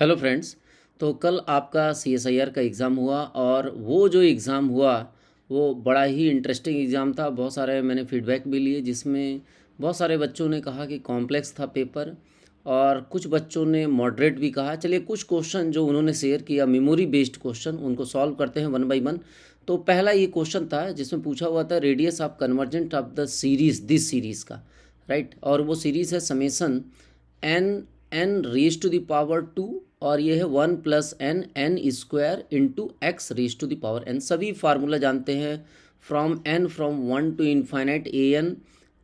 Hello friends. तो कल आपका CSIR का एग्ज़ाम हुआ और वो जो एग्ज़ाम हुआ वो बड़ा ही इंटरेस्टिंग एग्ज़ाम था। बहुत सारे मैंने फीडबैक भी लिए जिसमें बहुत सारे बच्चों ने कहा कि कॉम्प्लेक्स था पेपर और कुछ बच्चों ने मॉडरेट भी कहा। चलिए कुछ क्वेश्चन जो उन्होंने शेयर किया मेमोरी बेस्ड क्वेश्चन उनको सॉल्व करते हैं वन बाय वन। तो पहला ये क्वेश्चन था जिसमें पूछा हुआ था radius of convergent of the series this series का, राइट। और वो सीरीज़ है summation n raise to the power 2 और ये है 1 plus n square into x raise to the power n. सभी फार्मूला जानते हैं from 1 to infinite a n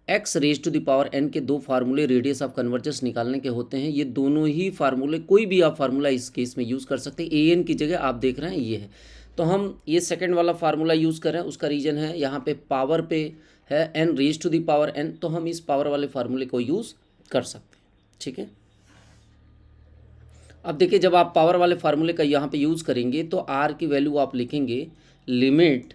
x raise to the power n के दो फार्मूले रेडियस ऑफ कन्वर्जेंस निकालने के होते हैं। ये दोनों ही फार्मूले कोई भी आप फार्मूला इस केस में यूज़ कर सकते हैं। ए एन की जगह आप देख रहे हैं ये है, तो हम ये सेकंड वाला फार्मूला यूज़ करें। उसका रीज़न है यहाँ पे पावर पे है n raise to the power n, तो हम इस पावर वाले फार्मूले को यूज़ कर सकते हैं, ठीक है। अब देखिए जब आप पावर वाले फार्मूले का यहाँ पे यूज़ करेंगे तो आर की वैल्यू आप लिखेंगे limit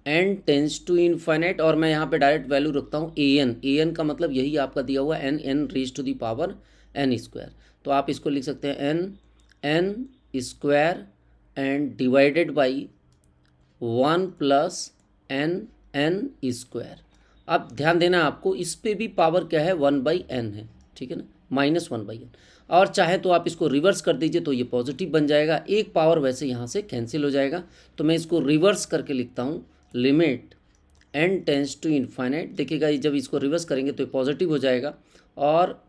n tends to infinite और मैं यहाँ पे डायरेक्ट वैल्यू रखता हूँ ए एन का मतलब यही आपका दिया हुआ n raise to the power n square. तो आप इसको लिख सकते हैं n square and divided by 1 plus n square. अब ध्यान देना आपको इस पे भी पावर क्या है 1/n है, ठीक है ना, -1/n। और चाहे तो आप इसको रिवर्स कर दीजिए तो ये पॉजिटिव बन जाएगा। एक पावर वैसे यहाँ से कैंसिल हो जाएगा, तो मैं इसको रिवर्स करके लिखता हूँ limit n tends to infinite. देखिएगा जब इसको रिवर्स करेंगे तो ये पॉजिटिव हो जाएगा और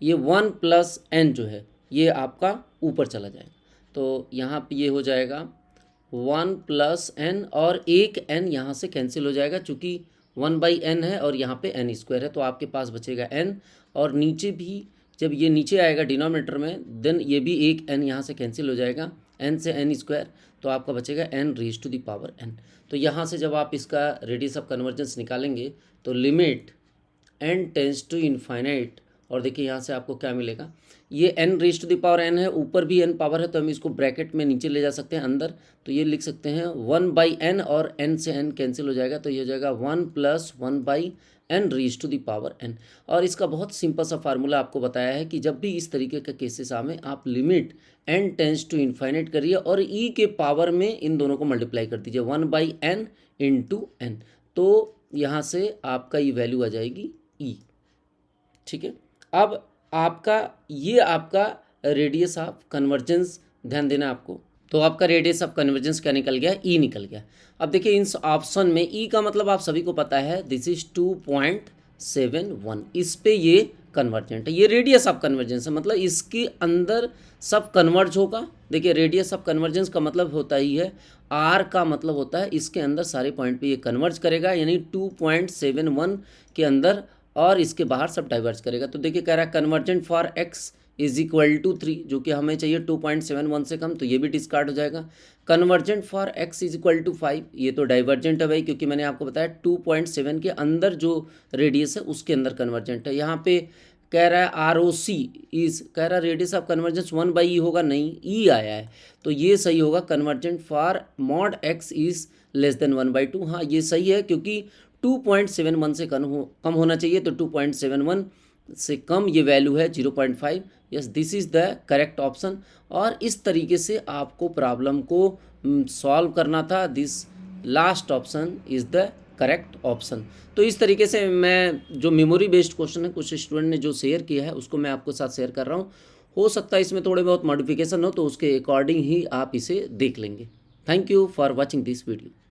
ये 1 प्लस एन जो है ये आपका ऊपर चला जाएगा। तो यहाँ पे ये हो जाएगा 1 प्लस एन और एक एन यहाँ से कैंसिल हो जाएगा चूँकि 1/n है और यहाँ पे एन स्क्वायर है, तो आपके पास बचेगा n। और नीचे भी जब ये नीचे आएगा डिनोमिनेटर में देन ये भी एक n यहाँ से कैंसिल हो जाएगा, n से n स्क्वायर, तो आपका बचेगा n raise to the power n। तो यहाँ से जब आप इसका रेडियस ऑफ कन्वर्जेंस निकालेंगे तो limit n tends to infinite और देखिए यहाँ से आपको क्या मिलेगा, ये n raise to the power n है, ऊपर भी n पावर है तो हम इसको ब्रैकेट में नीचे ले जा सकते हैं अंदर। तो ये लिख सकते हैं 1/n और n से n कैंसिल हो जाएगा, तो ये हो जाएगा 1 plus 1/n raise to the power n। और इसका बहुत सिंपल सा फार्मूला आपको बताया है कि जब भी इस तरीके का केसेस आए आप limit n tends to infinite करिए और e के पावर में इन दोनों को मल्टीप्लाई कर दीजिए 1/n इंटू n, तो यहाँ से आपका ये वैल्यू आ जाएगी e, ठीक है। अब आपका रेडियस ऑफ कन्वर्जेंस ध्यान देना आपको, तो आपका रेडियस ऑफ कन्वर्जेंस क्या निकल गया, ई निकल गया। अब देखिए इस ऑप्शन में ई का मतलब आप सभी को पता है दिस इज 2.71, इस पे ये कन्वर्जेंट है, ये रेडियस ऑफ कन्वर्जेंस है, मतलब इसके अंदर सब कन्वर्ज होगा। देखिए रेडियस ऑफ कन्वर्जेंस का मतलब होता ही है आर का मतलब होता है इसके अंदर सारे पॉइंट पे ये कन्वर्ज करेगा, यानी 2.71 के अंदर और इसके बाहर सब डाइवर्ज करेगा। तो देखिए कह रहा है convergent for x is equal to 3, जो कि हमें चाहिए 2.71 से कम, तो ये भी डिस्कार्ड हो जाएगा। Convergent for x is equal to 5, ये तो डाइवर्जेंट है भाई, क्योंकि मैंने आपको बताया 2.7 के अंदर जो रेडियस है उसके अंदर कन्वर्जेंट है। यहाँ पे कह रहा है आर ओ सी इज, कह रहा है रेडियस ऑफ कन्वर्जेंस 1/e होगा, नहीं ई आया है तो ये सही होगा। Convergent for mod x is less than 1/2, हाँ ये सही है क्योंकि 2.71 से कम होना चाहिए, तो 2.71 से कम ये वैल्यू है 0.5। Yes this is the correct option. और इस तरीके से आपको प्रॉब्लम को सॉल्व करना था। This last option is the correct option. तो इस तरीके से मैं जो मेमोरी बेस्ड क्वेश्चन है कुछ स्टूडेंट ने जो शेयर किया है उसको मैं आपके साथ शेयर कर रहा हूँ। हो सकता है इसमें थोड़े बहुत मॉडिफिकेशन हो तो उसके अकॉर्डिंग ही आप इसे देख लेंगे। Thank you for watching this video.